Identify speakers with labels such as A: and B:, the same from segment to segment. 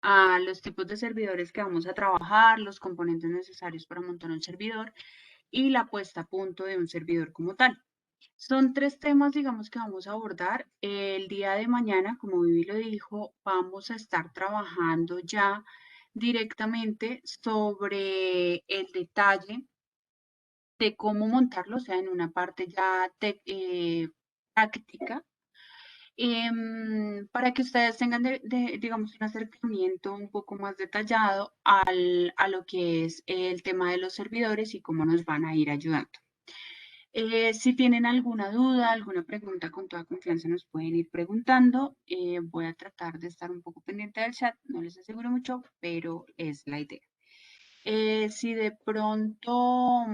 A: a los tipos de servidores que vamos a trabajar, los componentes necesarios para montar un servidor y la puesta a punto de un servidor como tal. Son tres temas, digamos, que vamos a abordar. El día de mañana, como Vivi lo dijo, vamos a estar trabajando ya directamente sobre el detalle de cómo montarlo, o sea, en una parte ya práctica, para que ustedes tengan, digamos, un acercamiento un poco más detallado a lo que es el tema de los servidores y cómo nos van a ir ayudando. Si tienen alguna duda, alguna pregunta, con toda confianza nos pueden ir preguntando. Voy a tratar de estar un poco pendiente del chat, no les aseguro mucho, pero es la idea. Si de pronto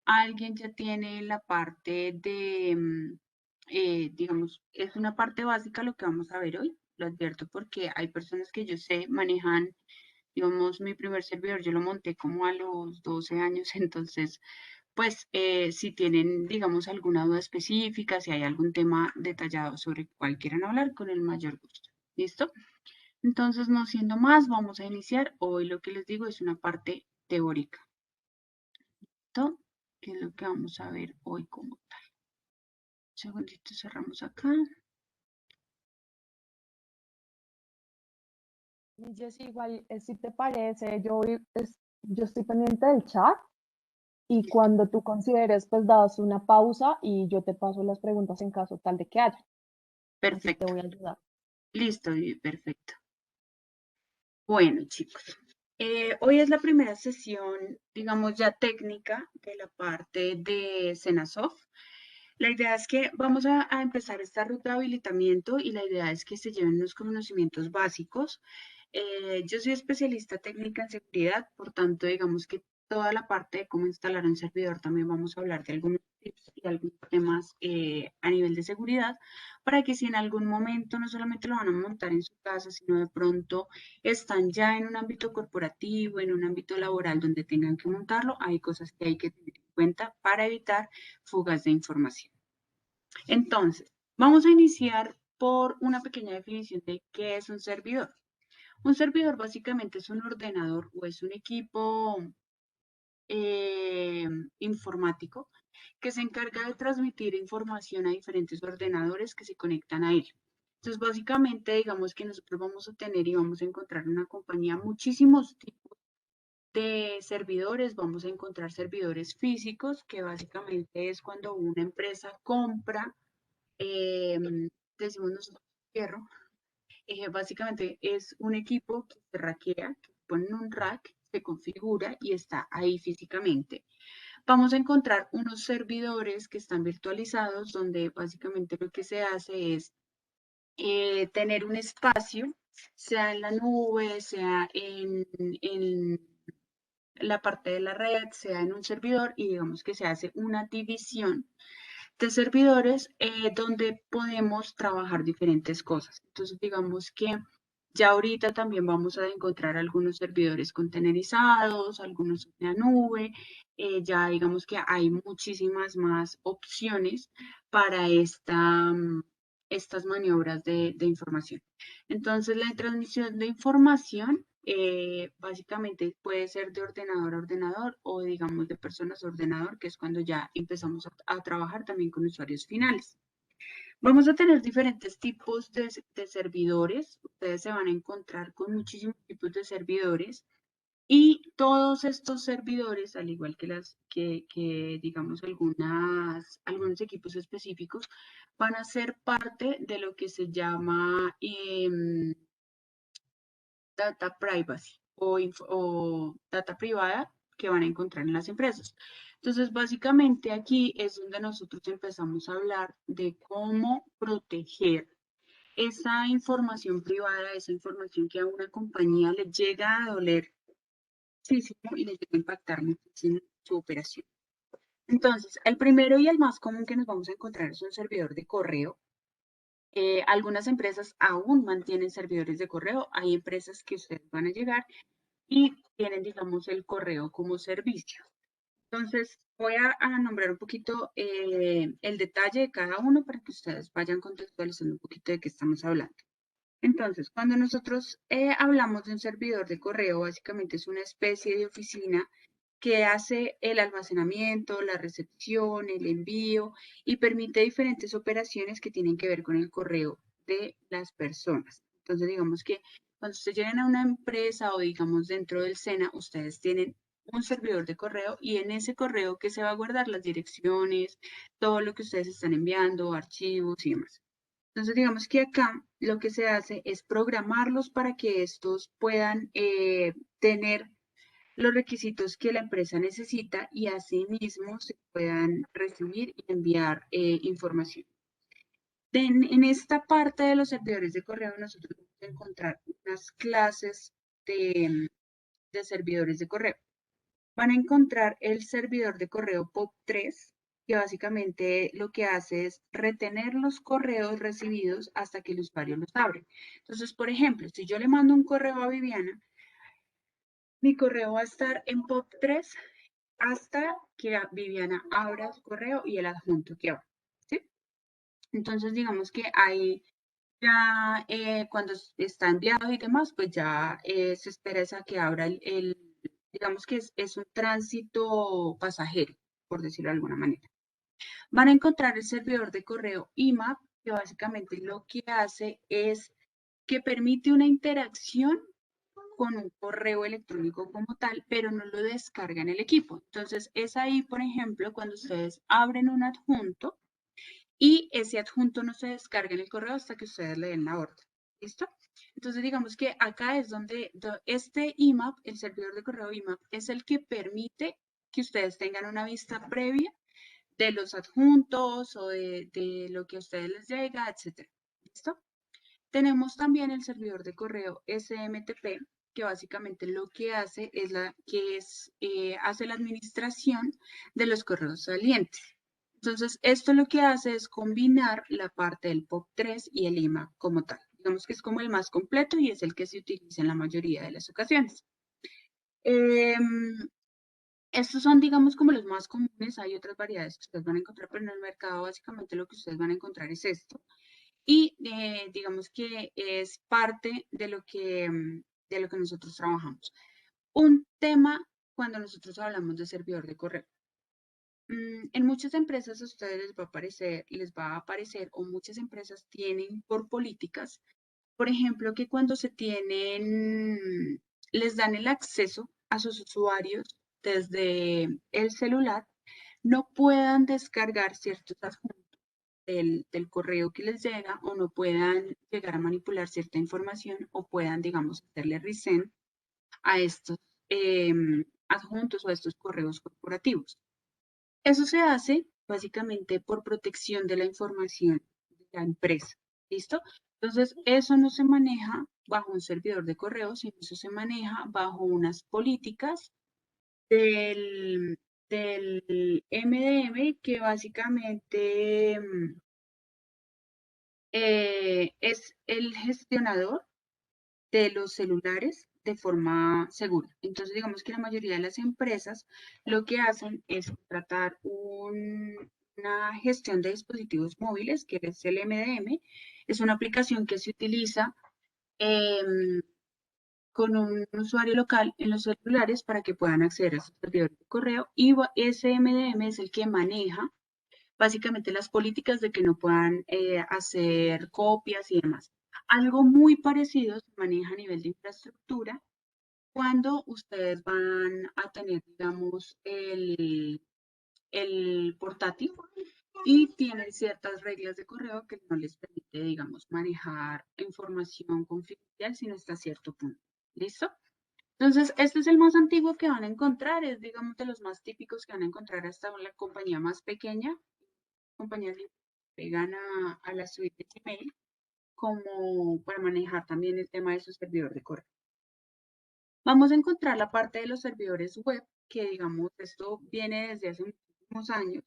A: alguien ya tiene la parte de, digamos, es una parte básica lo que vamos a ver hoy, lo advierto porque hay personas que yo sé manejan, digamos, mi primer servidor, yo lo monté como a los 12 años, entonces, pues, si tienen, digamos, alguna duda específica, si hay algún tema detallado sobre el cual quieran hablar, con el mayor gusto. ¿Listo? Entonces, no siendo más, vamos a iniciar. Hoy lo que les digo es una parte teórica. ¿Listo? Que es lo que vamos a ver hoy como tal. Un segundito, cerramos acá.
B: Y Jessy, igual, si te parece, yo estoy pendiente del chat y
A: Listo.
B: cuando tú consideres, pues das una pausa y yo te paso las preguntas en caso tal de que haya. Así te
A: Perfecto.
B: voy a ayudar.
A: Listo, Vivi, perfecto. Bueno, chicos. Hoy es la primera sesión, digamos, ya técnica de la parte de Cenasoft. La idea es que vamos a empezar esta ruta de habilitamiento y la idea es que se lleven unos conocimientos básicos. Yo soy especialista técnica en seguridad, por tanto, digamos que toda la parte de cómo instalar un servidor también vamos a hablar de algunos tips y algunos temas a nivel de seguridad, para que si en algún momento no solamente lo van a montar en su casa, sino de pronto están ya en un ámbito corporativo, en un ámbito laboral donde tengan que montarlo, hay cosas que hay que tener en cuenta para evitar fugas de información. Entonces, vamos a iniciar por una pequeña definición de qué es un servidor. Un servidor básicamente es un ordenador o es un equipo eh, informático que se encarga de transmitir información a diferentes ordenadores que se conectan a él. Entonces, básicamente, digamos que nosotros vamos a tener y vamos a encontrar en una compañía muchísimos tipos de servidores. Vamos a encontrar servidores físicos, que básicamente es cuando una empresa compra, eh, decimos nosotros, hierro. Básicamente es un equipo que se rackea, que se pone en un rack, se configura y está ahí físicamente. Vamos a encontrar unos servidores que están virtualizados, donde básicamente lo que se hace es tener un espacio, sea en la nube, sea en la parte de la red, sea en un servidor, y digamos que se hace una división de servidores donde podemos trabajar diferentes cosas. Entonces, digamos que ya ahorita también vamos a encontrar algunos servidores containerizados, algunos en la nube. Ya digamos que hay muchísimas más opciones para estas maniobras de información. Entonces, la transmisión de información básicamente puede ser de ordenador a ordenador o digamos de personas a ordenador, que es cuando ya empezamos a trabajar también con usuarios finales. Vamos a tener diferentes tipos de servidores. Ustedes se van a encontrar con muchísimos tipos de servidores y todos estos servidores, al igual que digamos algunos equipos específicos, van a ser parte de lo que se llama data privacy o data privada que van a encontrar en las empresas. Entonces, básicamente aquí es donde nosotros empezamos a hablar de cómo proteger esa información privada, esa información que a una compañía le llega a doler muchísimo y le llega a impactar muchísimo su operación. Entonces, el primero y el más común que nos vamos a encontrar es un servidor de correo. Algunas empresas aún mantienen servidores de correo. Hay empresas que ustedes van a llegar y tienen, digamos, el correo como servicio. Entonces, voy a nombrar un poquito el detalle de cada uno para que ustedes vayan contextualizando un poquito de qué estamos hablando. Entonces, cuando nosotros hablamos de un servidor de correo, básicamente es una especie de oficina que hace el almacenamiento, la recepción, el envío y permite diferentes operaciones que tienen que ver con el correo de las personas. Entonces, digamos que cuando ustedes llegan a una empresa o digamos dentro del SENA, ustedes tienen un servidor de correo y en ese correo que se va a guardar las direcciones, todo lo que ustedes están enviando, archivos y demás. Entonces, digamos que acá lo que se hace es programarlos para que estos puedan tener los requisitos que la empresa necesita y asimismo se puedan recibir y enviar información. En esta parte de los servidores de correo nosotros vamos a encontrar unas clases de servidores de correo. Van a encontrar el servidor de correo POP3, que básicamente lo que hace es retener los correos recibidos hasta que el usuario los abre. Entonces, por ejemplo, si yo le mando un correo a Viviana, mi correo va a estar en POP3 hasta que Viviana abra su correo y el adjunto que va. ¿Sí? Entonces, digamos que ahí ya cuando está enviado y demás, pues ya se espera esa que abra digamos que es un tránsito pasajero, por decirlo de alguna manera. Van a encontrar el servidor de correo IMAP, que básicamente lo que hace es que permite una interacción con un correo electrónico como tal, pero no lo descarga en el equipo. Entonces, es ahí, por ejemplo, cuando ustedes abren un adjunto y ese adjunto no se descarga en el correo hasta que ustedes le den la orden. ¿Listo? Entonces, digamos que acá es donde este IMAP, el servidor de correo IMAP, es el que permite que ustedes tengan una vista previa de los adjuntos o de lo que a ustedes les llega, etc. ¿Listo? Tenemos también el servidor de correo SMTP, que básicamente lo que hace es hace la administración de los correos salientes. Entonces, esto lo que hace es combinar la parte del POP3 y el IMAP como tal. Digamos que es como el más completo y es el que se utiliza en la mayoría de las ocasiones. Estos son, digamos, como los más comunes. Hay otras variedades que ustedes van a encontrar, pero en el mercado básicamente lo que ustedes van a encontrar es esto. Y digamos que es parte de lo que nosotros trabajamos. Un tema cuando nosotros hablamos de servidor de correo. En muchas empresas a ustedes les va a aparecer, o muchas empresas tienen por políticas, por ejemplo, que cuando les dan el acceso a sus usuarios desde el celular, no puedan descargar ciertos adjuntos del correo que les llega o no puedan llegar a manipular cierta información o puedan, digamos, hacerle resend a estos adjuntos o a estos correos corporativos. Eso se hace básicamente por protección de la información de la empresa. ¿Listo? Entonces, eso no se maneja bajo un servidor de correo, sino eso se maneja bajo unas políticas del MDM que básicamente es el gestionador de los celulares de forma segura. Entonces, digamos que la mayoría de las empresas lo que hacen es tratar una gestión de dispositivos móviles, que es el MDM. Es una aplicación que se utiliza con un usuario local en los celulares para que puedan acceder a su servidor de correo y ese MDM es el que maneja básicamente las políticas de que no puedan hacer copias y demás. Algo muy parecido se maneja a nivel de infraestructura cuando ustedes van a tener, digamos, el portátil y tienen ciertas reglas de correo que no les permite, digamos, manejar información confidencial sino hasta cierto punto. ¿Listo? Entonces, este es el más antiguo que van a encontrar, es, digamos, de los más típicos que van a encontrar hasta la compañía más pequeña, compañías que pegan a la suite de Gmail, como para manejar también el tema de su servidor de correo. Vamos a encontrar la parte de los servidores web, que digamos, esto viene desde hace muchísimos años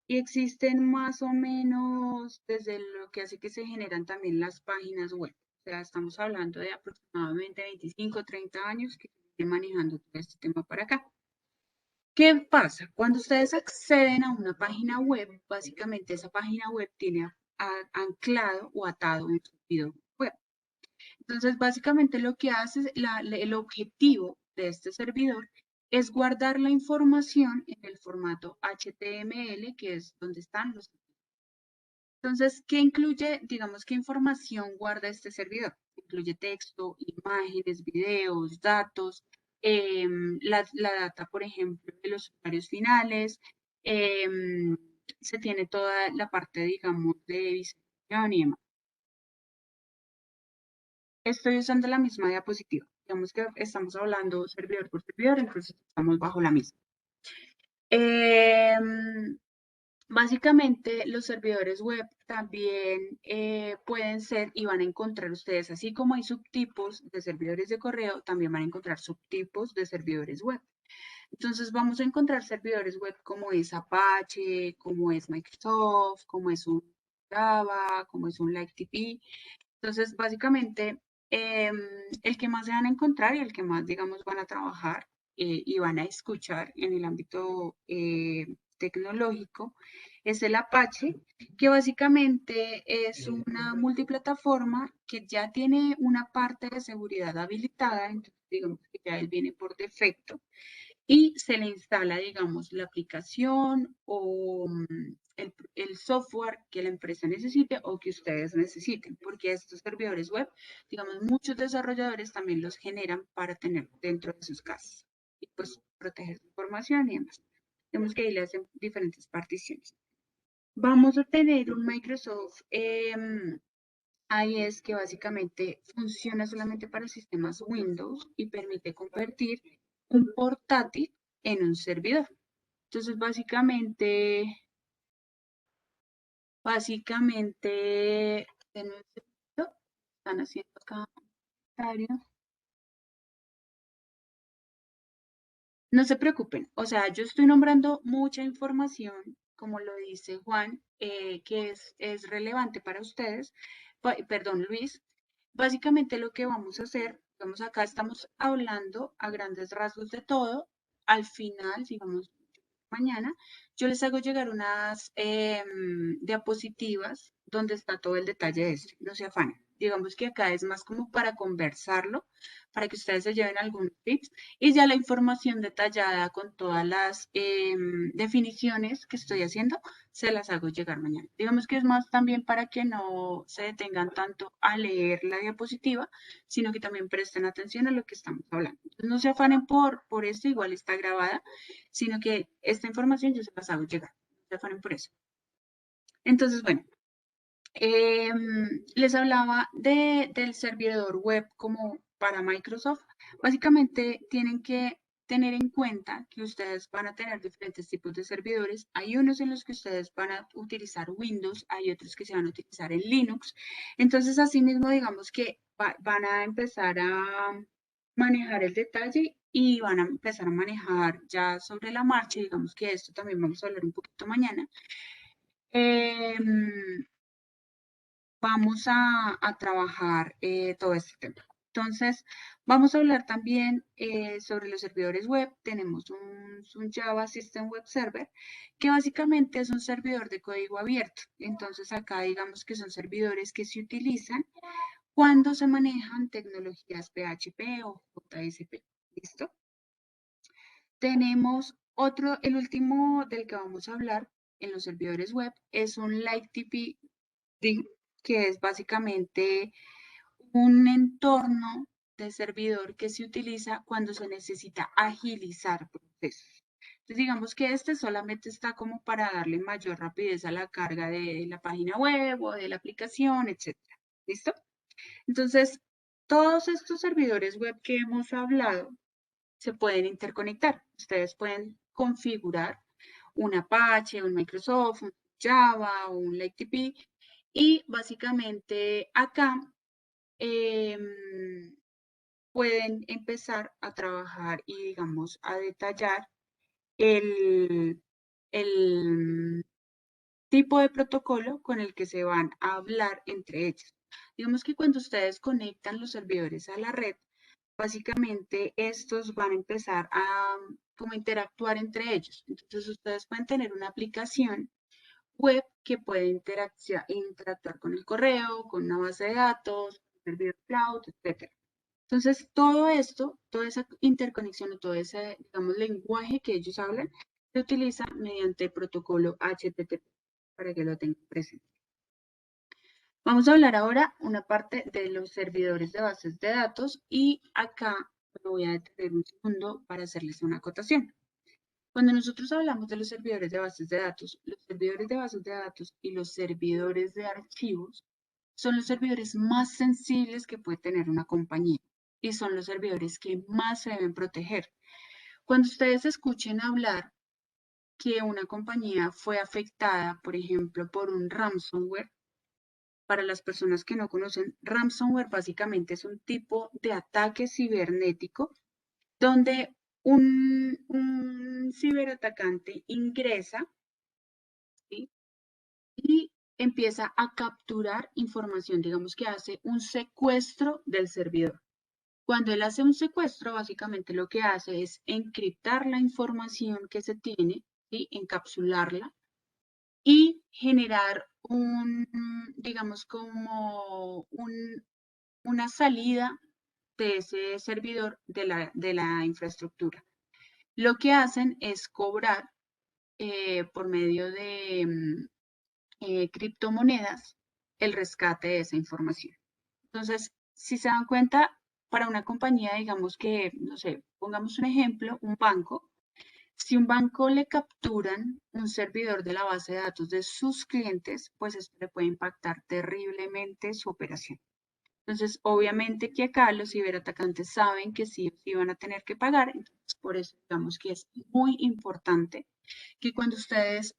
A: y existen más o menos desde lo que hace que se generan también las páginas web. O sea, estamos hablando de aproximadamente 25, 30 años que estoy manejando todo este tema para acá. ¿Qué pasa? Cuando ustedes acceden a una página web, básicamente esa página web tiene anclado o atado un servidor web. Entonces, básicamente lo que hace, el objetivo de este servidor es guardar la información en el formato HTML, que es donde están los. Entonces, ¿qué incluye, digamos, qué información guarda este servidor? Incluye texto, imágenes, videos, datos, la data, por ejemplo, de los usuarios finales, se tiene toda la parte, digamos, de visualización y demás. Estoy usando la misma diapositiva. Digamos que estamos hablando servidor por servidor, entonces estamos bajo la misma. Básicamente, los servidores web también pueden ser y van a encontrar ustedes, así como hay subtipos de servidores de correo, también van a encontrar subtipos de servidores web. Entonces, vamos a encontrar servidores web como es Apache, como es Microsoft, como es un Java, como es un LikeTP. Entonces, básicamente, el que más se van a encontrar y el que más, digamos, van a trabajar y van a escuchar en el ámbito tecnológico es el Apache, que básicamente es una multiplataforma que ya tiene una parte de seguridad habilitada, entonces digamos que ya él viene por defecto y se le instala, digamos, la aplicación o el software que la empresa necesite o que ustedes necesiten, porque estos servidores web, digamos, muchos desarrolladores también los generan para tener dentro de sus casas y pues proteger su información y demás. Vemos que ahí le hacen diferentes particiones. Vamos a tener un Microsoft IS que básicamente funciona solamente para sistemas Windows y permite convertir un portátil en un servidor. Entonces, básicamente, denme un segundo, están haciendo acá comentarios. No se preocupen, o sea, yo estoy nombrando mucha información, como lo dice Juan, que es relevante para ustedes. Perdón, Luis. Básicamente lo que vamos a hacer, vamos acá, estamos hablando a grandes rasgos de todo. Al final, digamos, mañana, yo les hago llegar unas diapositivas donde está todo el detalle de esto. No se afanen. Digamos que acá es más como para conversarlo, para que ustedes se lleven algunos tips y ya la información detallada con todas las definiciones que estoy haciendo, se las hago llegar mañana. Digamos que es más también para que no se detengan tanto a leer la diapositiva, sino que también presten atención a lo que estamos hablando. Entonces, no se afanen por esto, igual está grabada, sino que esta información yo se las hago llegar. No se afanen por eso. Entonces, bueno, les hablaba del servidor web como para Microsoft. Básicamente tienen que tener en cuenta que ustedes van a tener diferentes tipos de servidores. Hay unos en los que ustedes van a utilizar Windows, hay otros que se van a utilizar en Linux. Entonces, asimismo, digamos que van a empezar a manejar el detalle y van a empezar a manejar ya sobre la marcha. Digamos que esto también vamos a hablar un poquito mañana. Vamos a trabajar todo este tema. Entonces, vamos a hablar también sobre los servidores web. Tenemos un Java System Web Server, que básicamente es un servidor de código abierto. Entonces, acá digamos que son servidores que se utilizan cuando se manejan tecnologías PHP o JSP. ¿Listo? Tenemos otro, el último del que vamos a hablar en los servidores web es un LikeTP, que es básicamente un entorno de servidor que se utiliza cuando se necesita agilizar procesos. Entonces, digamos que este solamente está como para darle mayor rapidez a la carga de la página web o de la aplicación, etc. ¿Listo? Entonces, todos estos servidores web que hemos hablado se pueden interconectar. Ustedes pueden configurar un Apache, un Microsoft, un Java, un LikeTP y básicamente acá pueden empezar a trabajar y, digamos, a detallar el tipo de protocolo con el que se van a hablar entre ellos. Digamos que cuando ustedes conectan los servidores a la red, básicamente estos van a empezar a como interactuar entre ellos. Entonces ustedes pueden tener una aplicación web que puede interactuar con el correo, con una base de datos, servidor cloud, etc. Entonces, todo esto, toda esa interconexión o todo ese, digamos, lenguaje que ellos hablan, se utiliza mediante el protocolo HTTP, para que lo tengan presente. Vamos a hablar ahora una parte de los servidores de bases de datos y acá me voy a detener un segundo para hacerles una acotación. Cuando nosotros hablamos de los servidores de bases de datos, los servidores de bases de datos y los servidores de archivos son los servidores más sensibles que puede tener una compañía y son los servidores que más se deben proteger. Cuando ustedes escuchen hablar que una compañía fue afectada, por ejemplo, por un ransomware, para las personas que no conocen, ransomware básicamente es un tipo de ataque cibernético donde un ciberatacante ingresa, ¿sí? Y empieza a capturar información, digamos que hace un secuestro del servidor. Cuando él hace un secuestro, básicamente lo que hace es encriptar la información que se tiene, ¿sí? Encapsularla y generar digamos, como una salida de ese servidor de la infraestructura. Lo que hacen es cobrar por medio de criptomonedas el rescate de esa información. Entonces, si se dan cuenta, para una compañía, digamos que, no sé, pongamos un ejemplo, un banco, si un banco le capturan un servidor de la base de datos de sus clientes, pues esto le puede impactar terriblemente su operación. Entonces, obviamente que acá los ciberatacantes saben que sí van a tener que pagar, entonces por eso digamos que es muy importante que cuando ustedes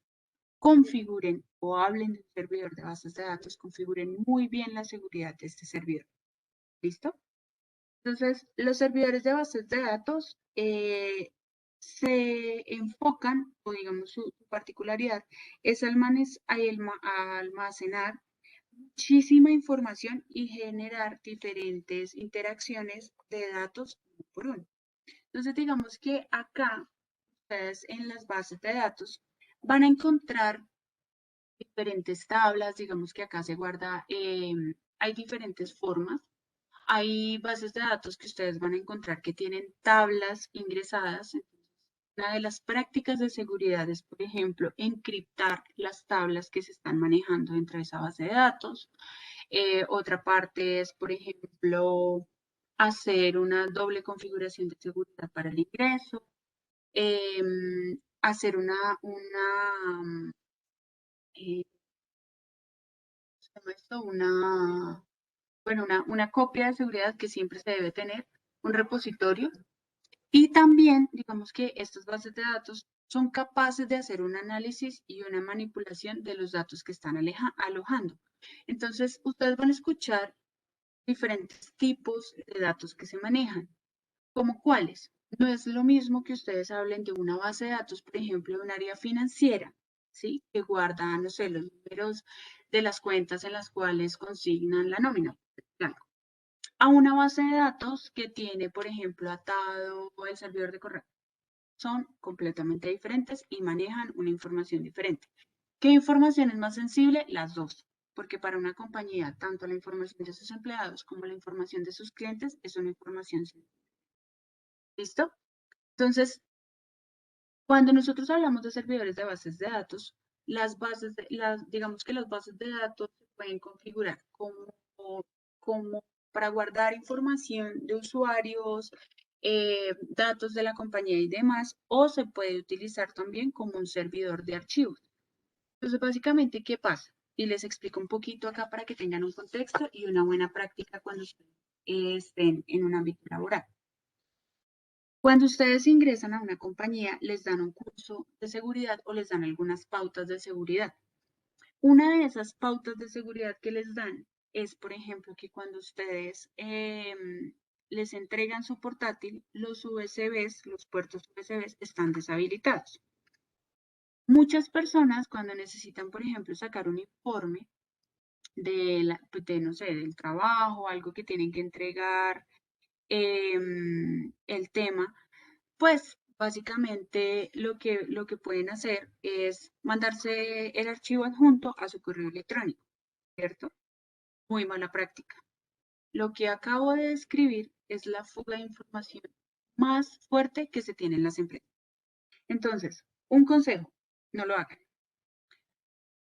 A: configuren o hablen de un servidor de bases de datos, configuren muy bien la seguridad de este servidor. ¿Listo? Entonces, los servidores de bases de datos se enfocan, o digamos su particularidad, es almacenar muchísima información y generar diferentes interacciones de datos uno por uno. Entonces, digamos que acá, ustedes en las bases de datos van a encontrar diferentes tablas, digamos que acá se guarda, hay diferentes formas. Hay bases de datos que ustedes van a encontrar que tienen tablas ingresadas. Una de las prácticas de seguridad es, por ejemplo, encriptar las tablas que se están manejando dentro de esa base de datos. Otra parte es, por ejemplo, hacer una doble configuración de seguridad para el ingreso. Hacer eh, ¿cómo se llama esto? Bueno, una copia de seguridad que siempre se debe tener, un repositorio. Y también, digamos que estas bases de datos son capaces de hacer un análisis y una manipulación de los datos que están alojando. Entonces, ustedes van a escuchar diferentes tipos de datos que se manejan. ¿Como cuáles? No es lo mismo que ustedes hablen de una base de datos, por ejemplo, de un área financiera, ¿sí? Que guarda, no sé, los números de las cuentas en las cuales consignan la nómina. Claro. A una base de datos que tiene, por ejemplo, atado el servidor de correo. Son completamente diferentes y manejan una información diferente. ¿Qué información es más sensible? Las dos. Porque para una compañía, tanto la información de sus empleados como la información de sus clientes es una información sensible. ¿Listo? Entonces, cuando nosotros hablamos de servidores de bases de datos, digamos que las bases de datos se pueden configurar como para guardar información de usuarios, datos de la compañía y demás, o se puede utilizar también como un servidor de archivos. Entonces, básicamente, ¿qué pasa? Y les explico un poquito acá para que tengan un contexto y una buena práctica cuando estén en un ámbito laboral. Cuando ustedes ingresan a una compañía, les dan un curso de seguridad o les dan algunas pautas de seguridad. Una de esas pautas de seguridad que les dan es, por ejemplo, que cuando ustedes les entregan su portátil, los USBs, los puertos USBs están deshabilitados. Muchas personas cuando necesitan, por ejemplo, sacar un informe no sé, del trabajo, algo que tienen que entregar, el tema, pues básicamente lo que pueden hacer es mandarse el archivo adjunto a su correo electrónico, ¿cierto? Muy mala práctica. Lo que acabo de describir es la fuga de información más fuerte que se tiene en las empresas. Entonces, un consejo, no lo hagan.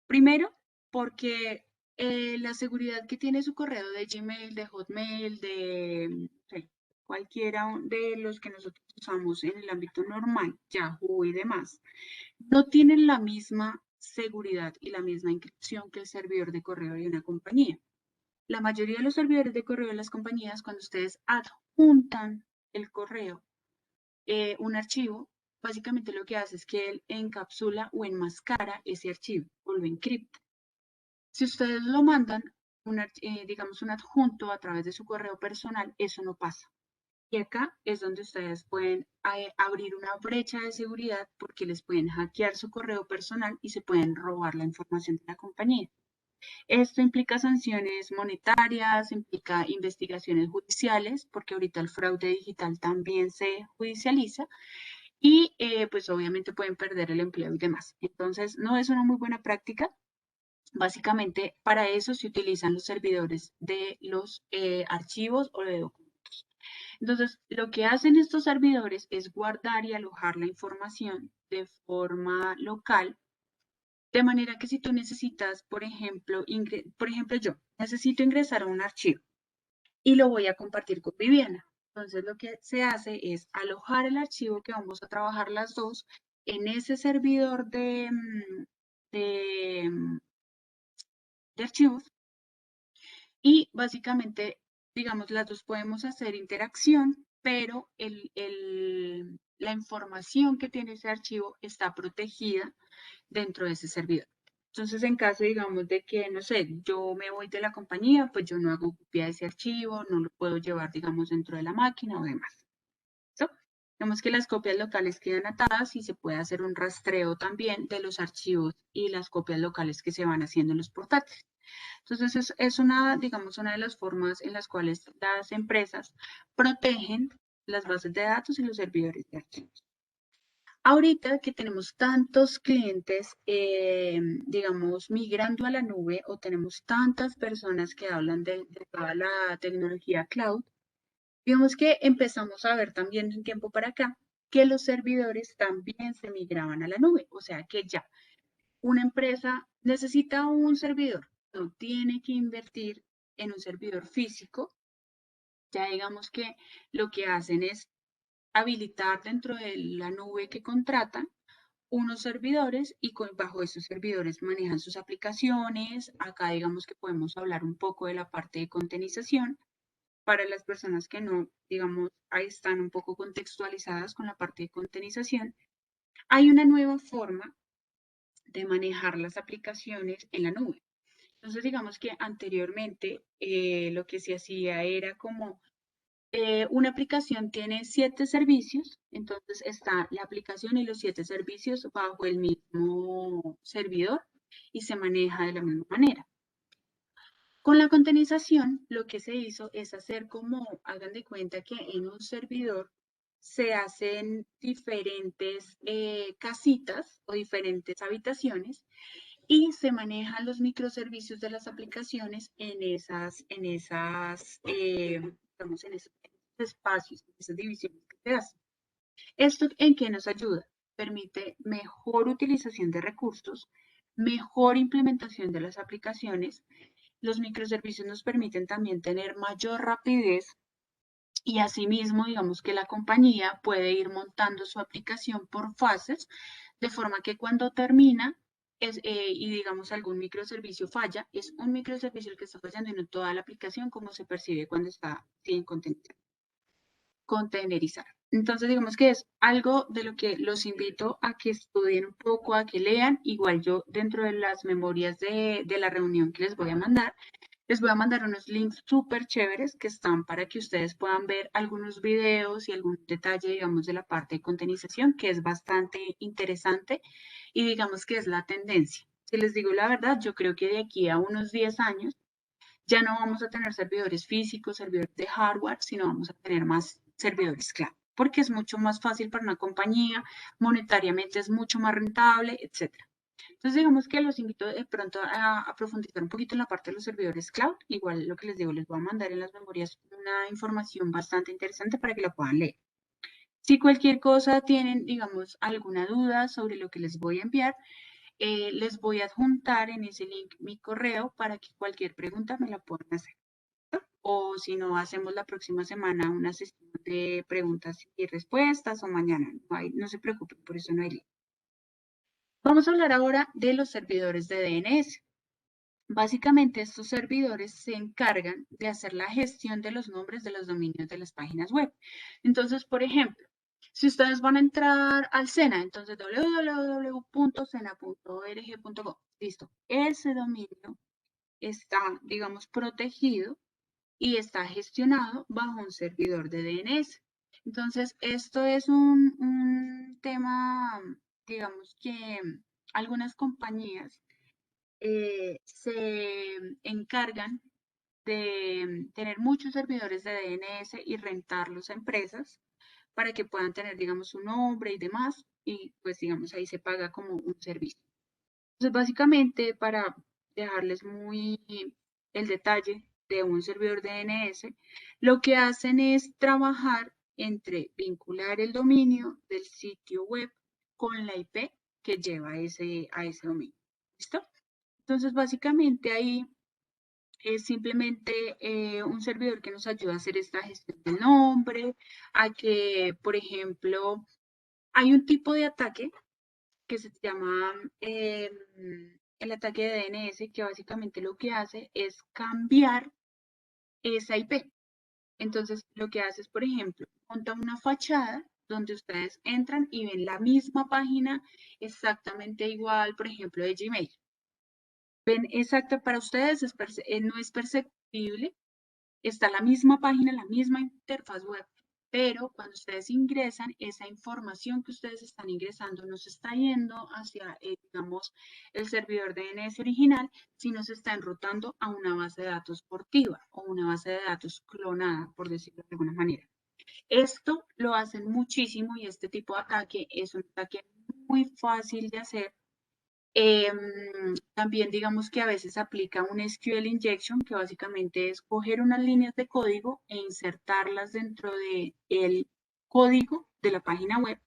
A: Primero, porque la seguridad que tiene su correo de Gmail, de Hotmail, de cualquiera de los que nosotros usamos en el ámbito normal, Yahoo y demás, no tienen la misma seguridad y la misma encripción que el servidor de correo de una compañía. La mayoría de los servidores de correo de las compañías, cuando ustedes adjuntan el correo, un archivo, básicamente lo que hace es que él encapsula o enmascara ese archivo o lo encripta. Si ustedes lo mandan, digamos, un adjunto a través de su correo personal, eso no pasa. Y acá es donde ustedes pueden abrir una brecha de seguridad porque les pueden hackear su correo personal y se pueden robar la información de la compañía. Esto implica sanciones monetarias, implica investigaciones judiciales, porque ahorita el fraude digital también se judicializa y pues obviamente pueden perder el empleo y demás. Entonces, no es una muy buena práctica. Básicamente, para eso se utilizan los servidores de los archivos o de documentos. Entonces, lo que hacen estos servidores es guardar y alojar la información de forma local, de manera que si tú necesitas, por ejemplo, yo necesito ingresar a un archivo y lo voy a compartir con Viviana. Entonces, lo que se hace es alojar el archivo que vamos a trabajar las dos en ese servidor de archivos. Y básicamente, digamos, las dos podemos hacer interacción, pero la información que tiene ese archivo está protegida dentro de ese servidor. Entonces, en caso, digamos, de que, no sé, yo me voy de la compañía, pues yo no hago copia de ese archivo, no lo puedo llevar, digamos, dentro de la máquina o demás. ¿Listo? Digamos que las copias locales quedan atadas y se puede hacer un rastreo también de los archivos y las copias locales que se van haciendo en los portátiles. Entonces, es una, digamos, una de las formas en las cuales las empresas protegen las bases de datos y los servidores de archivos. Ahorita que tenemos tantos clientes, digamos, migrando a la nube o tenemos tantas personas que hablan de toda la tecnología cloud, digamos que empezamos a ver también de un tiempo para acá que los servidores también se migraban a la nube. O sea que ya una empresa necesita un servidor, no tiene que invertir en un servidor físico. Ya digamos que lo que hacen es habilitar dentro de la nube que contratan unos servidores y bajo esos servidores manejan sus aplicaciones. Acá digamos que podemos hablar un poco de la parte de containerización para las personas que no, digamos, ahí están un poco contextualizadas con la parte de containerización. Hay una nueva forma de manejar las aplicaciones en la nube. Entonces, digamos que anteriormente lo que se hacía era como una aplicación tiene 7 servicios, entonces está la aplicación y los 7 servicios bajo el mismo servidor y se maneja de la misma manera. Con la containerización, lo que se hizo es hacer como, hagan de cuenta que en un servidor se hacen diferentes casitas o diferentes habitaciones y se manejan los microservicios de las aplicaciones digamos, en esos espacios, en esas divisiones que se hacen. ¿Esto en qué nos ayuda? Permite mejor utilización de recursos, mejor implementación de las aplicaciones. Los microservicios nos permiten también tener mayor rapidez y asimismo, digamos que la compañía puede ir montando su aplicación por fases, de forma que cuando termina y digamos algún microservicio falla, es un microservicio el que está fallando y no toda la aplicación como se percibe cuando está sin containerizar. Entonces, digamos que es algo de lo que los invito a que estudien un poco, a que lean. Igual yo dentro de las memorias de la reunión que les voy a mandar, unos links súper chéveres que están para que ustedes puedan ver algunos videos y algún detalle, digamos, de la parte de containerización, que es bastante interesante y digamos que es la tendencia. Si les digo la verdad, yo creo que de aquí a unos 10 años ya no vamos a tener servidores físicos, servidores de hardware, sino vamos a tener más servidores cloud, porque es mucho más fácil para una compañía, monetariamente es mucho más rentable, etc. Entonces, digamos que los invito de pronto a profundizar un poquito en la parte de los servidores cloud. Igual lo que les digo, les voy a mandar en las memorias una información bastante interesante para que la puedan leer. Si cualquier cosa tienen, digamos, alguna duda sobre lo que les voy a enviar, les voy a adjuntar en ese link mi correo para que cualquier pregunta me la puedan hacer. O si no, hacemos la próxima semana una sesión de preguntas y respuestas o mañana. No se preocupen, por eso no hay lío. Vamos a hablar ahora de los servidores de DNS. Básicamente, estos servidores se encargan de hacer la gestión de los nombres de los dominios de las páginas web. Entonces, por ejemplo, si ustedes van a entrar al SENA, entonces www.sena.org.co, listo. Ese dominio está, digamos, protegido y está gestionado bajo un servidor de DNS. Entonces, esto es un tema, digamos, que algunas compañías se encargan de tener muchos servidores de DNS y rentarlos a empresas para que puedan tener, digamos, su nombre y demás, y pues, digamos, ahí se paga como un servicio. Entonces, básicamente, para dejarles muy el detalle de un servidor DNS, lo que hacen es trabajar entre vincular el dominio del sitio web con la IP que lleva a ese dominio. ¿Listo? Entonces, básicamente ahí es simplemente un servidor que nos ayuda a hacer esta gestión del nombre, a que, por ejemplo, hay un tipo de ataque que se llama el ataque de DNS, que básicamente lo que hace es cambiar esa IP. Entonces, lo que hace es, por ejemplo, monta una fachada donde ustedes entran y ven la misma página exactamente igual, por ejemplo, de Gmail. Ven exacto, para ustedes no es perceptible, está la misma página, la misma interfaz web, pero cuando ustedes ingresan, esa información que ustedes están ingresando no se está yendo hacia, digamos, el servidor DNS original, sino se está enrutando a una base de datos sportiva o una base de datos clonada, por decirlo de alguna manera. Esto lo hacen muchísimo y este tipo de ataque es un ataque muy fácil de hacer. También digamos que a veces aplica un SQL injection, que básicamente es coger unas líneas de código e insertarlas dentro del código de la página web.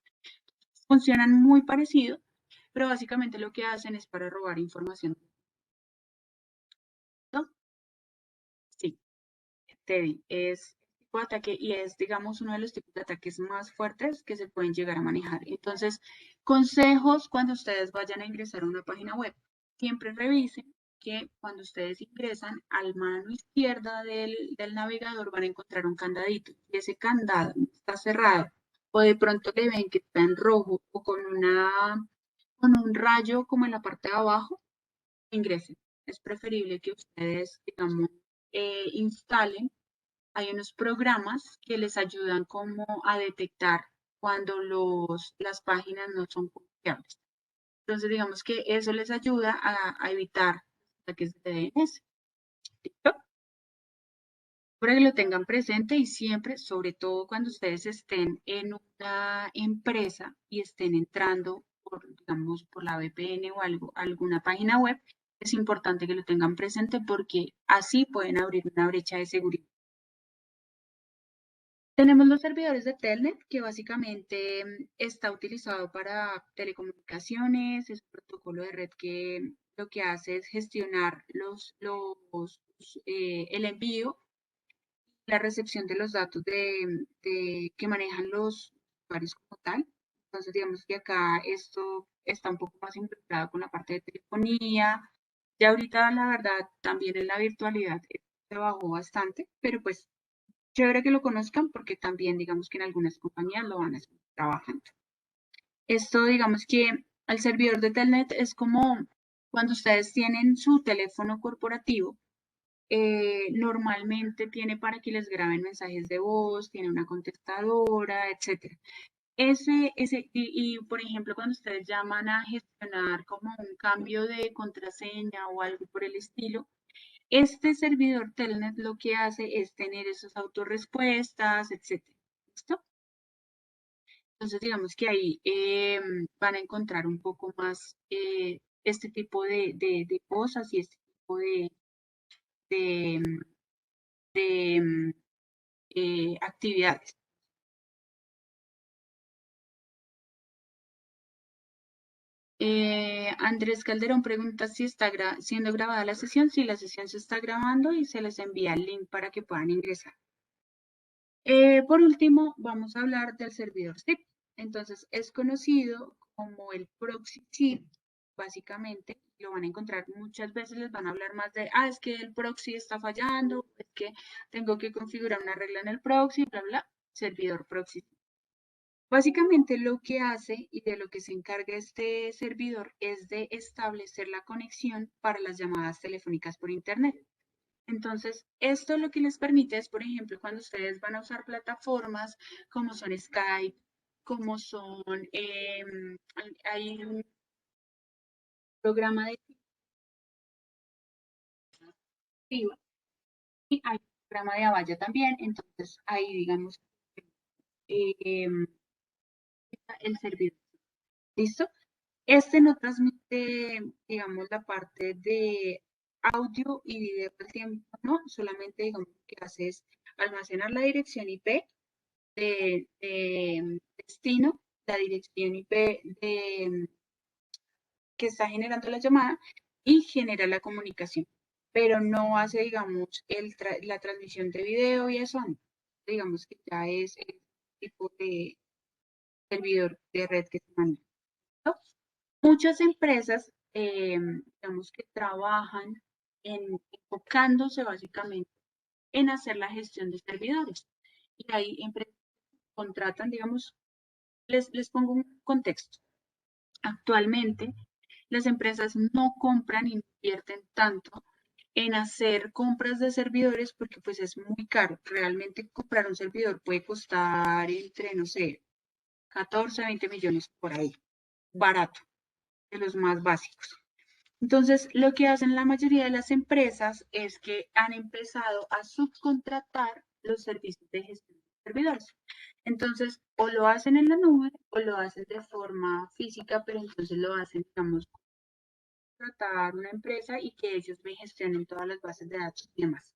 A: Funcionan muy parecido, pero básicamente lo que hacen es para robar información. ¿No? Sí, Teddy, es tipo de ataque y es, digamos, uno de los tipos de ataques más fuertes que se pueden llegar a manejar. Entonces, consejos cuando ustedes vayan a ingresar a una página web. Siempre revisen que cuando ustedes ingresan al mano izquierda del navegador van a encontrar un candadito. Y ese candado está cerrado o de pronto le ven que está en rojo o con un rayo como en la parte de abajo, ingresen. Es preferible que ustedes, digamos, instalen. Hay unos programas que les ayudan como a detectar cuando las páginas no son confiables. Entonces, digamos que eso les ayuda a evitar ataques de DNS. ¿Listo? Para que lo tengan presente y siempre, sobre todo cuando ustedes estén en una empresa y estén entrando por, digamos, por la VPN o algo, alguna página web, es importante que lo tengan presente porque así pueden abrir una brecha de seguridad. Tenemos los servidores de Telnet, que básicamente está utilizado para telecomunicaciones, es un protocolo de red que lo que hace es gestionar el envío, la recepción de los datos que manejan los usuarios como tal. Entonces, digamos que acá esto está un poco más involucrado con la parte de telefonía. Ya ahorita, la verdad, también en la virtualidad se bajó bastante, pero pues chévere que lo conozcan porque también digamos que en algunas compañías lo van a estar trabajando. Esto digamos que al servidor de Telnet es como cuando ustedes tienen su teléfono corporativo, normalmente tiene para que les graben mensajes de voz, tiene una contestadora, etc. Por ejemplo, cuando ustedes llaman a gestionar como un cambio de contraseña o algo por el estilo, este servidor Telnet lo que hace es tener esas autorrespuestas, etcétera. ¿Listo? Entonces, digamos que ahí van a encontrar un poco más este tipo de cosas y este tipo de, de actividades. Andrés Calderón pregunta si está siendo grabada la sesión. Si la sesión se está grabando y se les envía el link para que puedan ingresar. Por último, vamos a hablar del servidor SIP. Entonces, es conocido como el proxy SIP, básicamente. Lo van a encontrar muchas veces, les van a hablar más de, es que el proxy está fallando, es que tengo que configurar una regla en el proxy, bla, bla, servidor proxy. Básicamente lo que hace y de lo que se encarga este servidor es de establecer la conexión para las llamadas telefónicas por Internet. Entonces, esto lo que les permite es, por ejemplo, cuando ustedes van a usar plataformas como son Skype, como son, hay un programa de y hay un programa de Avaya también, entonces ahí digamos em, el servidor. ¿Listo? Este no transmite, digamos, la parte de audio y video al tiempo, ¿no? Solamente, digamos, lo que hace es almacenar la dirección IP de destino, la dirección IP que está generando la llamada y genera la comunicación, pero no hace, digamos, la transmisión de video y eso, no. Digamos que ya es el tipo de servidor de red que se maneja, ¿no? Muchas empresas, digamos que trabajan enfocándose básicamente en hacer la gestión de servidores. Y hay empresas que contratan, digamos, les pongo un contexto. Actualmente, las empresas no compran y no invierten tanto en hacer compras de servidores porque pues es muy caro. Realmente comprar un servidor puede costar entre, no sé, 14 a 20 millones por ahí. Barato, de los más básicos. Entonces, lo que hacen la mayoría de las empresas es que han empezado a subcontratar los servicios de gestión de servidores. Entonces, o lo hacen en la nube o lo hacen de forma física, pero entonces lo hacen, digamos, contratar una empresa y que ellos me gestionen todas las bases de datos y demás.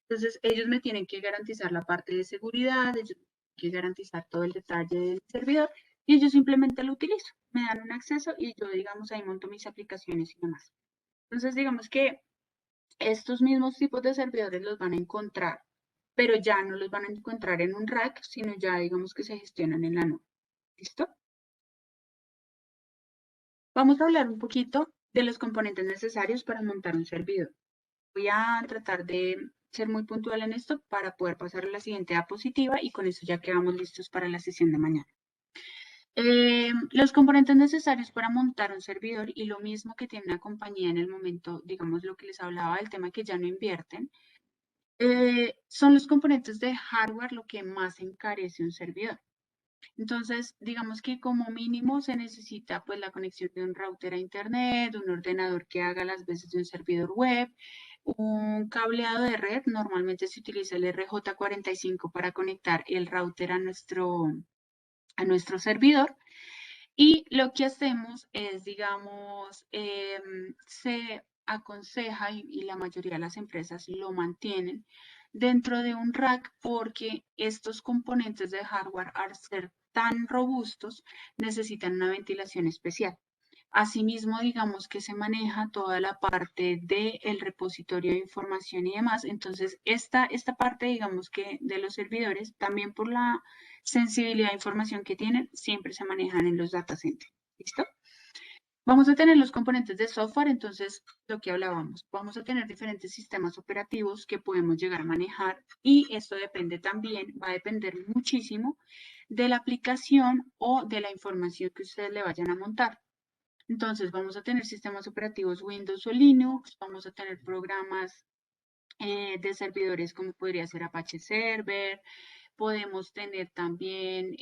A: Entonces, ellos me tienen que garantizar la parte de seguridad, ellos me tienen que garantizar todo el detalle del servidor y yo simplemente lo utilizo. Me dan un acceso y yo, digamos, ahí monto mis aplicaciones y demás. Entonces, digamos que estos mismos tipos de servidores los van a encontrar, pero ya no los van a encontrar en un rack, sino ya digamos que se gestionan en la nube. ¿Listo? Vamos a hablar un poquito de los componentes necesarios para montar un servidor. Voy a tratar de ser muy puntual en esto para poder pasar a la siguiente diapositiva y con eso ya quedamos listos para la sesión de mañana. Los componentes necesarios para montar un servidor y lo mismo que tiene una compañía en el momento, digamos lo que les hablaba del tema que ya no invierten, son los componentes de hardware lo que más encarece un servidor. Entonces, digamos que como mínimo se necesita pues la conexión de un router a internet, un ordenador que haga las veces de un servidor web, un cableado de red. Normalmente se utiliza el RJ45 para conectar el router a nuestro servidor. Y lo que hacemos es, digamos, se aconseja y la mayoría de las empresas lo mantienen dentro de un rack porque estos componentes de hardware, al ser tan robustos, necesitan una ventilación especial. Asimismo, digamos que se maneja toda la parte del repositorio de información y demás. Entonces, esta parte, digamos que de los servidores, también por la sensibilidad de información que tienen, siempre se manejan en los data centers. ¿Listo? Vamos a tener los componentes de software, entonces, lo que hablábamos, vamos a tener diferentes sistemas operativos que podemos llegar a manejar y esto depende también, va a depender muchísimo de la aplicación o de la información que ustedes le vayan a montar. Entonces, vamos a tener sistemas operativos Windows o Linux, vamos a tener programas de servidores como podría ser Apache Server, podemos tener también,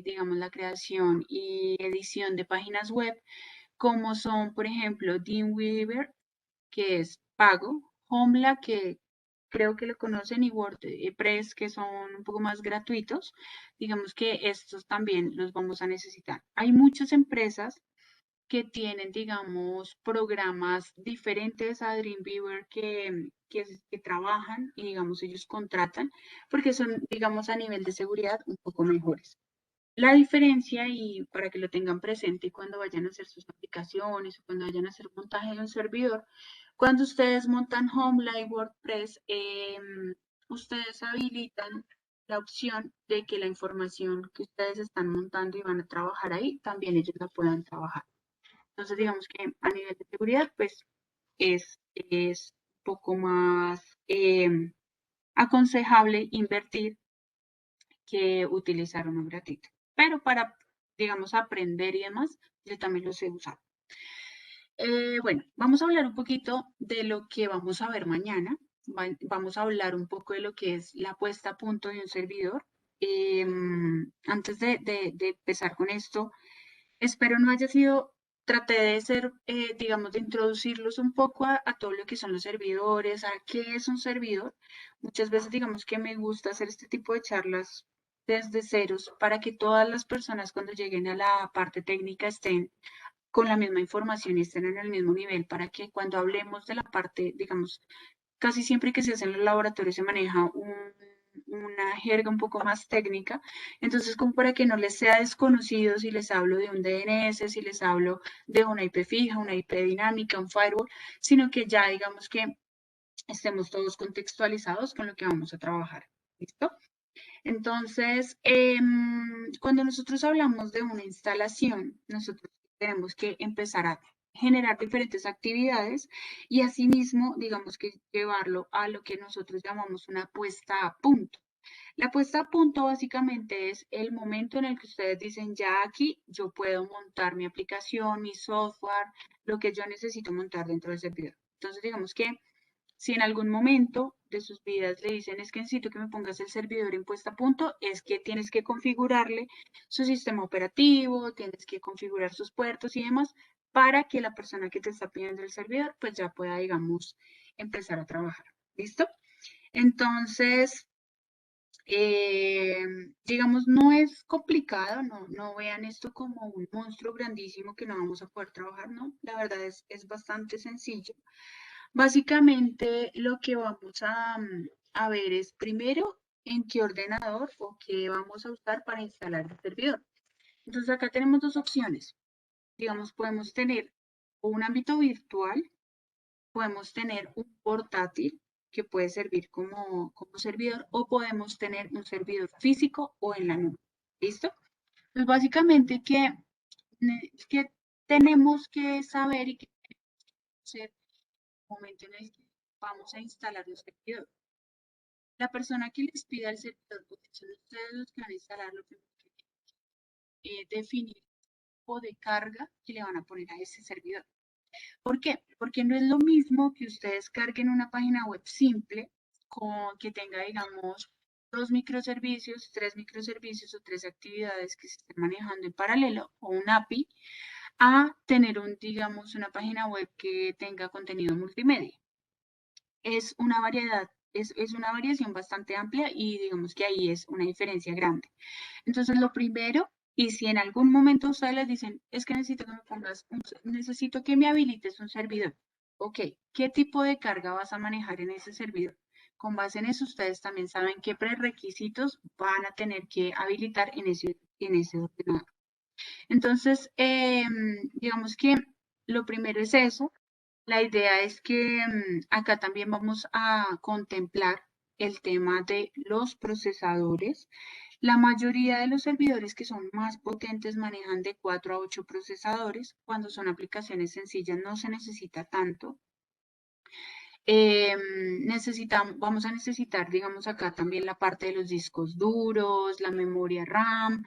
A: digamos, la creación y edición de páginas web, como son, por ejemplo, Dreamweaver, que es pago, Joomla, que creo que lo conocen, y WordPress, que son un poco más gratuitos. Digamos que estos también los vamos a necesitar. Hay muchas empresas que tienen, digamos, programas diferentes a Dreamweaver que trabajan y, digamos, ellos contratan, porque son, digamos, a nivel de seguridad un poco mejores. La diferencia, y para que lo tengan presente cuando vayan a hacer sus aplicaciones o cuando vayan a hacer montaje de un servidor, cuando ustedes montan Homeline WordPress, ustedes habilitan la opción de que la información que ustedes están montando y van a trabajar ahí, también ellos la puedan trabajar. Entonces, digamos que a nivel de seguridad, pues es un poco más aconsejable invertir que utilizar uno gratuito. Pero para, digamos, aprender y demás, yo también lo sé usar. Bueno, vamos a hablar un poquito de lo que vamos a ver mañana. Vamos a hablar un poco de lo que es la puesta a punto de un servidor. Antes de empezar con esto, espero no haya sido, traté de ser, digamos, de introducirlos un poco a todo lo que son los servidores, a qué es un servidor. Muchas veces, digamos que me gusta hacer este tipo de charlas desde ceros para que todas las personas cuando lleguen a la parte técnica estén con la misma información y estén en el mismo nivel, para que cuando hablemos de la parte, digamos, casi siempre que se hace en los laboratorios se maneja una jerga un poco más técnica, entonces como para que no les sea desconocido si les hablo de un DNS, si les hablo de una IP fija, una IP dinámica, un firewall, sino que ya digamos que estemos todos contextualizados con lo que vamos a trabajar. ¿Listo? Entonces, cuando nosotros hablamos de una instalación, nosotros tenemos que empezar a generar diferentes actividades y asimismo, digamos que llevarlo a lo que nosotros llamamos una puesta a punto. La puesta a punto básicamente es el momento en el que ustedes dicen, ya aquí yo puedo montar mi aplicación, mi software, lo que yo necesito montar dentro del servidor. Entonces, digamos que si en algún momento de sus vidas le dicen es que necesito que me pongas el servidor en puesta a punto, es que tienes que configurarle su sistema operativo, tienes que configurar sus puertos y demás para que la persona que te está pidiendo el servidor pues ya pueda, digamos, empezar a trabajar. ¿Listo? Entonces, digamos, no es complicado, no vean esto como un monstruo grandísimo que no vamos a poder trabajar, ¿no? La verdad es bastante sencillo. Básicamente lo que vamos a ver es primero en qué ordenador o qué vamos a usar para instalar el servidor. Entonces acá tenemos dos opciones. Digamos, podemos tener un ámbito virtual, podemos tener un portátil que puede servir como servidor o podemos tener un servidor físico o en la nube. ¿Listo? Pues básicamente que tenemos que saber y que hacer momento en el que vamos a instalar el servidor. La persona que les pida el servidor, porque son ustedes los que van a instalarlo, definir el tipo de carga que le van a poner a ese servidor. ¿Por qué? Porque no es lo mismo que ustedes carguen una página web simple con que tenga, digamos, dos microservicios, tres microservicios o tres actividades que se estén manejando en paralelo o un API, a tener digamos, una página web que tenga contenido multimedia. Es una variedad, es una variación bastante amplia y digamos que ahí es una diferencia grande. Entonces, lo primero, y si en algún momento ustedes les dicen, es que necesito que me pongas, necesito que me habilites un servidor. Ok, ¿qué tipo de carga vas a manejar en ese servidor? Con base en eso, ustedes también saben qué prerequisitos van a tener que habilitar en ese ordenador. Entonces, digamos que lo primero es eso. La idea es que acá también vamos a contemplar el tema de los procesadores. La mayoría de los servidores que son más potentes manejan de 4 a 8 procesadores. Cuando son aplicaciones sencillas no se necesita tanto. Vamos a necesitar, digamos acá también la parte de los discos duros, la memoria RAM.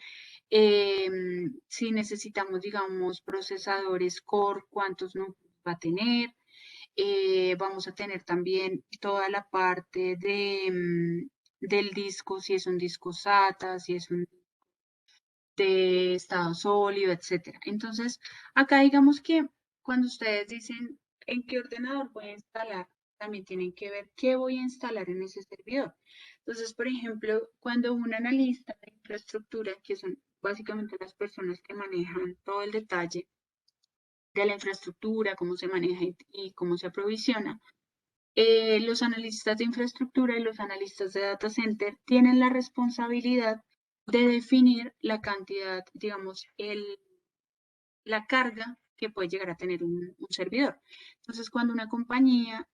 A: Si necesitamos, digamos, procesadores Core, ¿cuántos núcleos va a tener? Vamos a tener también toda la parte del disco, si es un disco SATA, si es un de estado sólido, etcétera. Entonces, acá digamos que cuando ustedes dicen en qué ordenador voy a instalar, también tienen que ver qué voy a instalar en ese servidor. Entonces, por ejemplo, cuando un analista de infraestructura, que son básicamente las personas que manejan todo el detalle la infraestructura, cómo se maneja y cómo se aprovisiona. Los analistas de infraestructura y los analistas de data center tienen la responsabilidad de definir la cantidad, digamos, la carga que puede llegar a tener un servidor. Entonces, cuando una compañía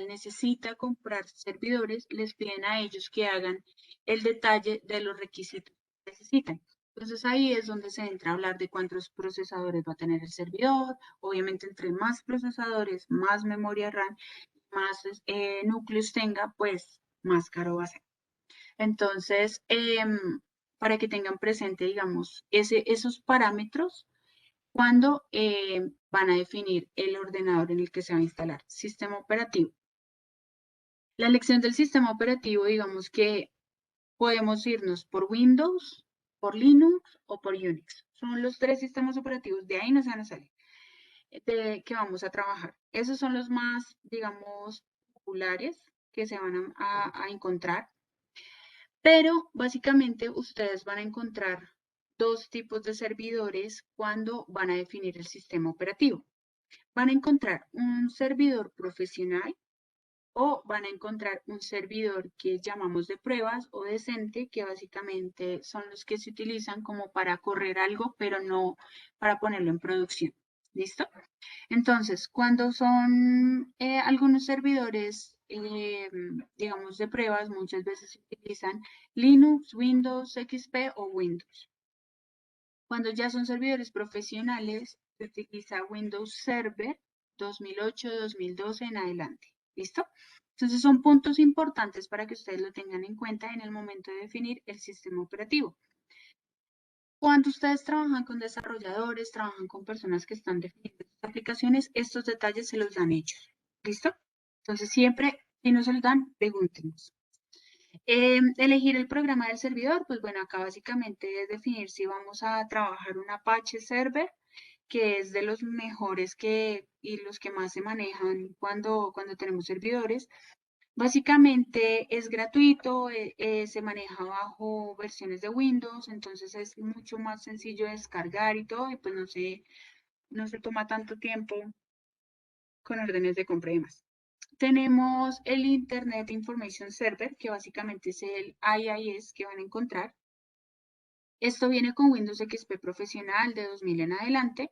A: necesita comprar servidores, les piden a ellos que hagan el detalle de los requisitos que necesitan. Entonces ahí es donde se entra a hablar de cuántos procesadores va a tener el servidor. Obviamente, entre más procesadores, más memoria RAM, más núcleos tenga, pues más caro va a ser. Entonces, para que tengan presente, digamos, esos parámetros cuando van a definir el ordenador en el que se va a instalar. Sistema operativo. La elección del sistema operativo, digamos que podemos irnos por Windows, por Linux o por Unix. Son los 3 sistemas operativos, de ahí no se van a salir, de que vamos a trabajar. Esos son los más, digamos, populares que se van a encontrar. Pero básicamente ustedes van a encontrar 2 tipos de servidores cuando van a definir el sistema operativo. Van a encontrar un servidor profesional o van a encontrar un servidor que llamamos de pruebas o decente, que básicamente son los que se utilizan como para correr algo, pero no para ponerlo en producción. ¿Listo? Entonces, cuando son algunos servidores, digamos, de pruebas, muchas veces se utilizan Linux, Windows, XP o Windows. Cuando ya son servidores profesionales, se utiliza Windows Server 2008, 2012 en adelante. ¿Listo? Entonces son puntos importantes para que ustedes lo tengan en cuenta en el momento de definir el sistema operativo. Cuando ustedes trabajan con desarrolladores, trabajan con personas que están definiendo sus aplicaciones, estos detalles se los dan ellos. ¿Listo? Entonces siempre, si no se los dan, pregúntenos. Elegir el programa del servidor, pues bueno, acá básicamente es definir si vamos a trabajar un Apache Server, que es de los mejores y los que más se manejan cuando tenemos servidores. Básicamente es gratuito, se maneja bajo versiones de Windows, entonces es mucho más sencillo de descargar y todo, y pues no se toma tanto tiempo con órdenes de compra y demás. Tenemos el Internet Information Server, que básicamente es el IIS que van a encontrar. Esto viene con Windows XP Profesional de 2000 en adelante.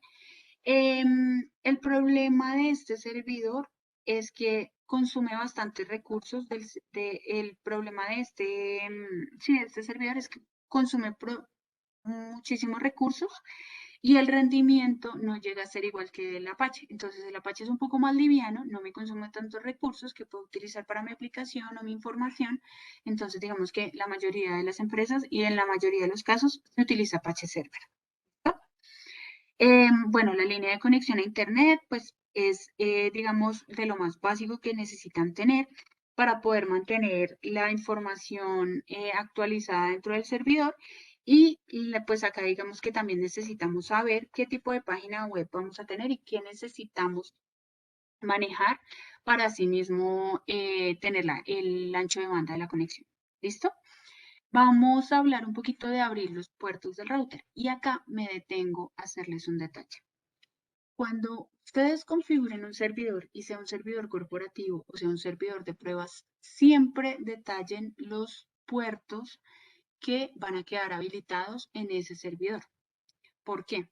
A: El problema de este servidor es que consume bastantes recursos. El problema de este servidor es que consume muchísimos recursos y el rendimiento no llega a ser igual que el Apache. Entonces el Apache es un poco más liviano, no me consume tantos recursos que puedo utilizar para mi aplicación o mi información. Entonces digamos que la mayoría de las empresas y en la mayoría de los casos se utiliza Apache Server. Bueno, la línea de conexión a Internet, pues es, digamos, de lo más básico que necesitan tener para poder mantener la información actualizada dentro del servidor. Y pues acá digamos que también necesitamos saber qué tipo de página web vamos a tener y qué necesitamos manejar para así mismo tener el ancho de banda de la conexión. ¿Listo? Vamos a hablar un poquito de abrir los puertos del router y acá me detengo a hacerles un detalle. Cuando ustedes configuren un servidor y sea un servidor corporativo o sea un servidor de pruebas, siempre detallen los puertos que van a quedar habilitados en ese servidor. ¿Por qué?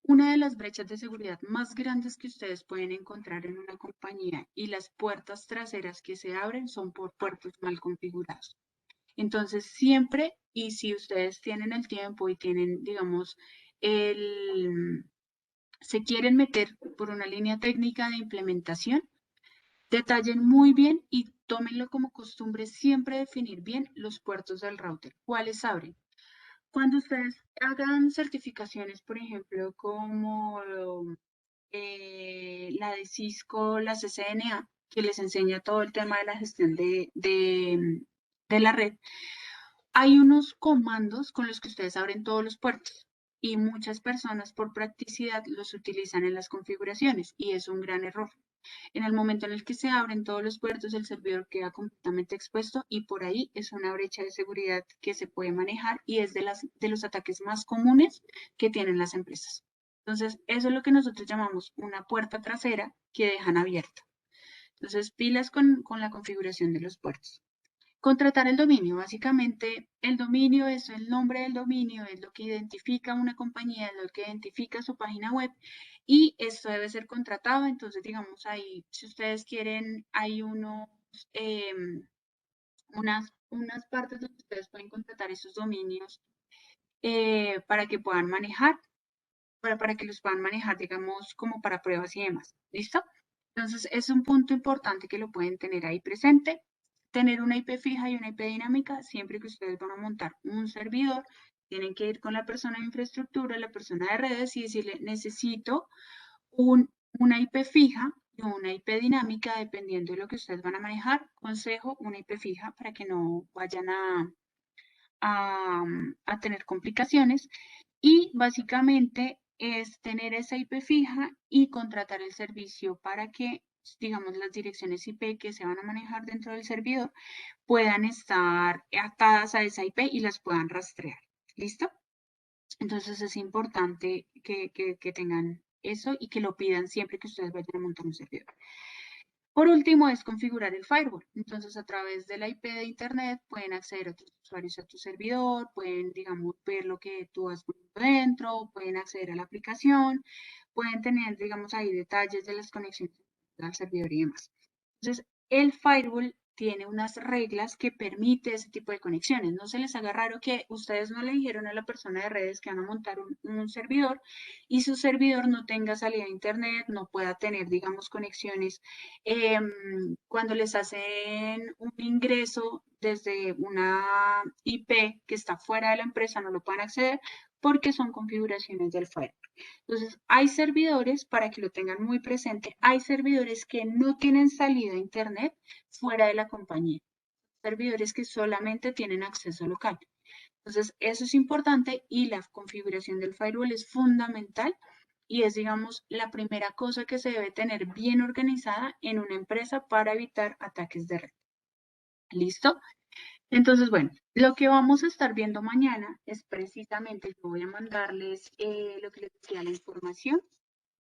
A: Una de las brechas de seguridad más grandes que ustedes pueden encontrar en una compañía y las puertas traseras que se abren son por puertos mal configurados. Entonces, siempre, y si ustedes tienen el tiempo y tienen, digamos, se quieren meter por una línea técnica de implementación, detallen muy bien y tómenlo como costumbre siempre definir bien los puertos del router, cuáles abren. Cuando ustedes hagan certificaciones, por ejemplo, como la de Cisco, la CCNA, que les enseña todo el tema de la gestión de la red, hay unos comandos con los que ustedes abren todos los puertos y muchas personas por practicidad los utilizan en las configuraciones y es un gran error. En el momento en el que se abren todos los puertos, el servidor queda completamente expuesto y por ahí es una brecha de seguridad que se puede manejar y es de los ataques más comunes que tienen las empresas. Entonces, eso es lo que nosotros llamamos una puerta trasera que dejan abierta. Entonces, pilas con la configuración de los puertos. Contratar el dominio. Básicamente, el dominio es el nombre del dominio, es lo que identifica una compañía, es lo que identifica su página web y esto debe ser contratado. Entonces, digamos ahí, si ustedes quieren, hay unas partes donde ustedes pueden contratar esos dominios para que puedan manejar, para que los puedan manejar, digamos, como para pruebas y demás. ¿Listo? Entonces, es un punto importante que lo pueden tener ahí presente. Tener una IP fija y una IP dinámica, siempre que ustedes van a montar un servidor, tienen que ir con la persona de infraestructura, la persona de redes y decirle, necesito una IP fija y una IP dinámica, dependiendo de lo que ustedes van a manejar. Consejo, una IP fija para que no vayan a tener complicaciones. Y básicamente es tener esa IP fija y contratar el servicio para que, digamos, las direcciones IP que se van a manejar dentro del servidor puedan estar atadas a esa IP y las puedan rastrear. ¿Listo? Entonces es importante que tengan eso y que lo pidan siempre que ustedes vayan a montar un servidor. Por último, es configurar el firewall. Entonces, a través de la IP de Internet pueden acceder a otros usuarios a tu servidor, pueden, digamos, ver lo que tú has puesto dentro, pueden acceder a la aplicación, pueden tener, digamos, ahí detalles de las conexiones al servidor y demás. Entonces, el firewall tiene unas reglas que permite ese tipo de conexiones. No se les haga raro que ustedes no le dijeron a la persona de redes que van a montar un servidor y su servidor no tenga salida a Internet, no pueda tener, digamos, conexiones cuando les hacen un ingreso desde una IP que está fuera de la empresa, no lo pueden acceder porque son configuraciones del firewall. Entonces, hay servidores, para que lo tengan muy presente, hay servidores que no tienen salida a Internet fuera de la compañía. Servidores que solamente tienen acceso local. Entonces, eso es importante y la configuración del firewall es fundamental y es, digamos, la primera cosa que se debe tener bien organizada en una empresa para evitar ataques de red. ¿Listo? Entonces, bueno, lo que vamos a estar viendo mañana es precisamente, yo voy a mandarles lo que les decía, la información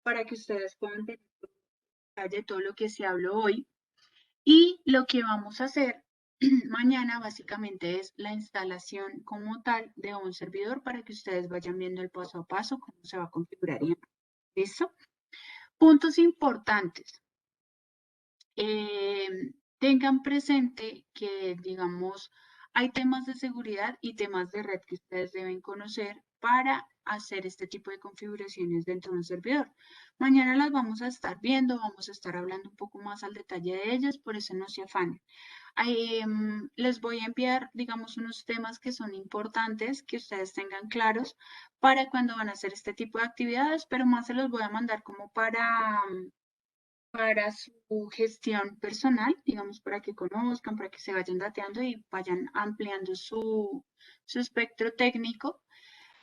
A: para que ustedes puedan tener detalle todo lo que se habló hoy. Y lo que vamos a hacer mañana básicamente es la instalación como tal de un servidor para que ustedes vayan viendo el paso a paso cómo se va a configurar. ¿Listo? Puntos importantes. Tengan presente que, digamos, hay temas de seguridad y temas de red que ustedes deben conocer para hacer este tipo de configuraciones dentro de un servidor. Mañana las vamos a estar viendo, vamos a estar hablando un poco más al detalle de ellas, por eso no se afanen. Les voy a enviar, digamos, unos temas que son importantes, que ustedes tengan claros para cuando van a hacer este tipo de actividades, pero más se los voy a mandar como para su gestión personal, digamos, para que conozcan, para que se vayan dateando y vayan ampliando su espectro técnico,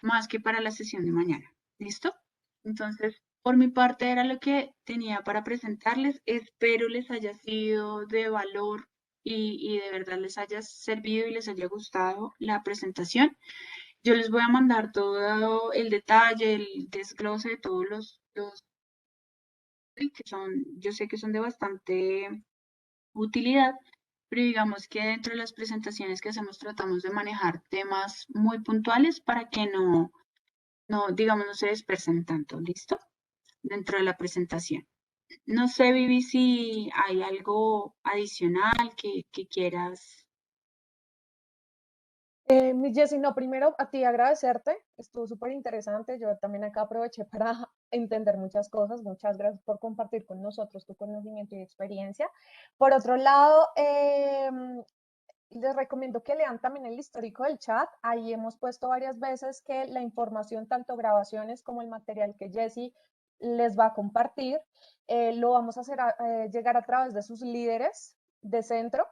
A: más que para la sesión de mañana. ¿Listo? Entonces, por mi parte era lo que tenía para presentarles. Espero les haya sido de valor y de verdad les haya servido y les haya gustado la presentación. Yo les voy a mandar todo el detalle, el desglose de todos los que son, yo sé que son de bastante utilidad, pero digamos que dentro de las presentaciones que hacemos tratamos de manejar temas muy puntuales para que digamos, no se dispersen tanto, ¿listo? Dentro de la presentación. No sé, Vivi, si hay algo adicional que quieras.
B: Mi Jessy, no, primero a ti agradecerte, estuvo súper interesante, yo también acá aproveché para entender muchas cosas, muchas gracias por compartir con nosotros tu conocimiento y experiencia. Por otro lado, les recomiendo que lean también el histórico del chat, ahí hemos puesto varias veces que la información, tanto grabaciones como el material que Jessy les va a compartir, lo vamos a hacer llegar a través de sus líderes de centro.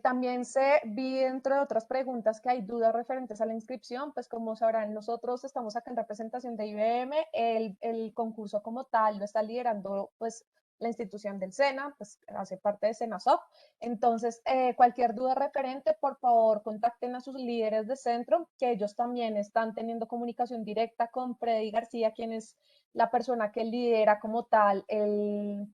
B: También vi dentro de otras preguntas que hay dudas referentes a la inscripción, pues como sabrán, nosotros estamos acá en representación de IBM, el concurso como tal lo está liderando pues la institución del SENA, pues hace parte de SENASOC. Entonces, cualquier duda referente, por favor, contacten a sus líderes de centro, que ellos también están teniendo comunicación directa con Freddy García, quien es la persona que lidera como tal el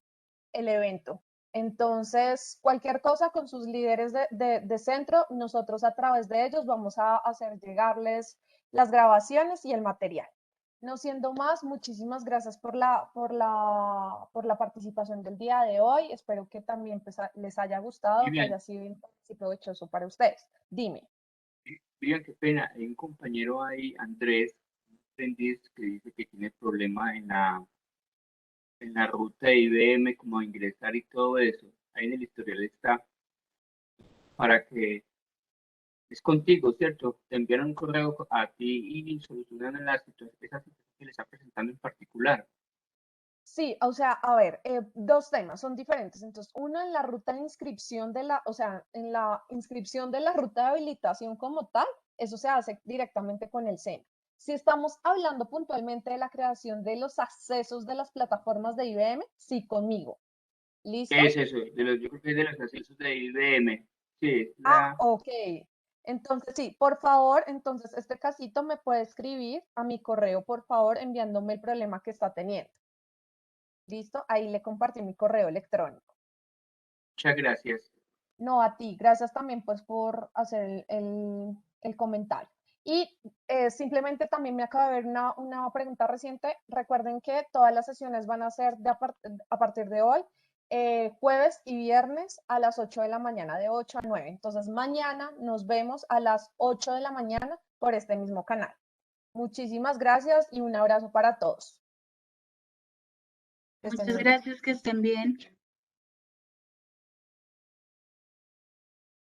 B: evento. Entonces, cualquier cosa con sus líderes de centro, nosotros a través de ellos vamos a hacer llegarles las grabaciones y el material. No siendo más, muchísimas gracias por la participación del día de hoy. Espero que también pues, les haya gustado, que
C: Vivian,
B: haya sido y provechoso para ustedes. Dime.
C: Vivian, qué pena. Hay un compañero ahí, Andrés, un aprendiz que dice que tiene problema en la ruta de IBM, como ingresar y todo eso. Ahí en el historial está para que es contigo, ¿cierto? Te enviaron un correo a ti y solucionan esa situación que le está presentando en particular.
B: Sí, o sea, a ver, dos temas son diferentes. Entonces, uno en la ruta de inscripción o sea, en la inscripción de la ruta de habilitación como tal, eso se hace directamente con el SENA. Si estamos hablando puntualmente de la creación de los accesos de las plataformas de IBM, sí, conmigo.
C: ¿Qué
B: ¿Listo?
C: es eso? Yo creo que es de los accesos de IBM. Sí,
B: Ah, ok. Entonces, sí, por favor, entonces este casito me puede escribir a mi correo, por favor, enviándome el problema que está teniendo. ¿Listo? Ahí le compartí mi correo electrónico.
C: muchas gracias.
B: No, a ti. Gracias también pues por hacer el comentario. Y simplemente también me acaba de ver una pregunta reciente. Recuerden que todas las sesiones van a ser a partir de hoy, jueves y viernes a las 8 de la mañana, de 8 a 9. Entonces mañana nos vemos a las 8 de la mañana por este mismo canal. Muchísimas gracias y un abrazo para todos. Que estén
A: Muchas
B: muy bien.
A: gracias, que estén bien.